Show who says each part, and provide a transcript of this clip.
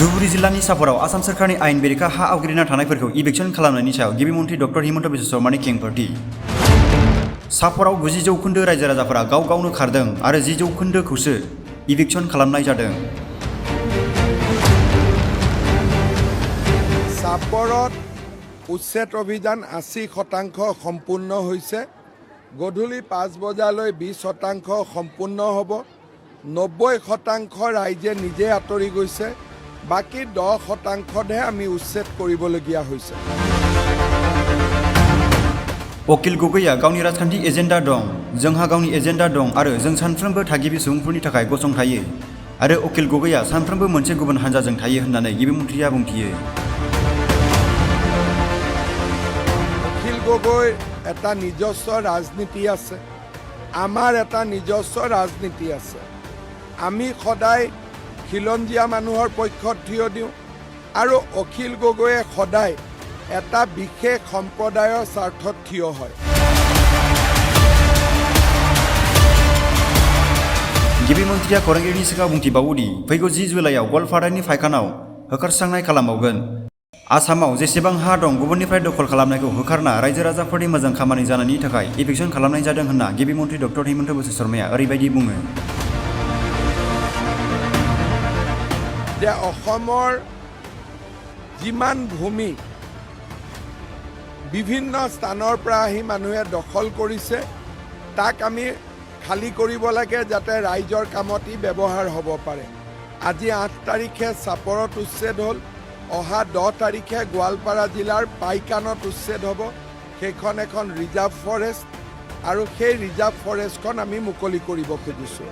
Speaker 1: धुबुरी जिल्लानि सापराव आसाम सोरखारनि आयेन बेरेखा हा आवग्रिना थानायफोरखौ इभिक्शन खालामनायनि सायाव गिबि मन्थ्रि डक्टर हिमन्त बिश्व शर्मानि खेंफोरथि। सापराव 90 जौखोन्दो रायजो राजाफोरा गाव गावनो खारदों आरो 10 जौखोन्दोखौसो इभिक्शन खालामनाय जादों।
Speaker 2: सापरत उच्छेद अभियान 80% सम्पूर्ण হৈছে। গধূলি 5 বজালৈ 20% সম্পূৰ্ণ হ'ব। 90% ৰাইজে নিজে আঁতৰি গৈছে। বাকি 10%হে আমি উচ্ছেদ কৰিবলগীয়া হৈছে।
Speaker 1: अकिल गगैया गावनि राजखान्थि एजेन्डा दं, जोंहा गावनि एजेन्डा दं आरो जों सानफ्रोमबो थागिबि सुबुंफोरनि थाखाय गसंथायो आरो अकिल गगैया सानफ्रोमबो मोनसे गुबुन हानजाजों थायो होननानै गिबि मन्थ्रिया बुंथियो।
Speaker 2: अकिल गगৈ এটা নিজস্ব ৰাজনীতি আছে, আমাৰ এটা নিজস্ব ৰাজনীতি আছে। আমি সদায় খিলঞ্জীয়া মানুহৰ পক্ষত থিয় দিওঁ আৰু অখিল গগৈয়ে সদায় এটা বিশেষ সম্প্ৰদায়ৰ স্বাৰ্থত থিয় হয়।
Speaker 1: गिबि मन्थ्रिया खौरांगिरिनि सिगाङाव बुंथिबावोदि फैगौ 10 जुलाइआव गवालपारानि फायखानाव होखारस्रांनाय खालामबावगोन। आसामाव जेसेबां हा दं गुबुननिफ्राय दखल खालामनायखौ होखारना रायजो राजाफोरनि मोजां खामानि जानायनि थाखाय इभिक्शन खालामनाय जादों होनना गिबि मन्थ्रि डक्टर हिमन्त बिश्व शर्माया ओरैबायदि बुङो।
Speaker 2: যে অসমৰ যিমান ভূমি বিভিন্ন স্থানৰ পৰা আহি মানুহে দখল কৰিছে তাক আমি খালি কৰিব লাগে যাতে ৰাইজৰ কামত ই ব্যৱহাৰ হ'ব পাৰে। আজি 8 তাৰিখে সাপৰত উচ্ছেদ হ'ল, অহা 10 তাৰিখে গোৱালপাৰা জিলাৰ পাইকানত উচ্ছেদ হ'ব। সেইখন এখন ৰিজাৰ্ভ ফৰেষ্ট আৰু সেই ৰিজাৰ্ভ ফৰেষ্টখন আমি মুকলি কৰিব খুজিছোঁ।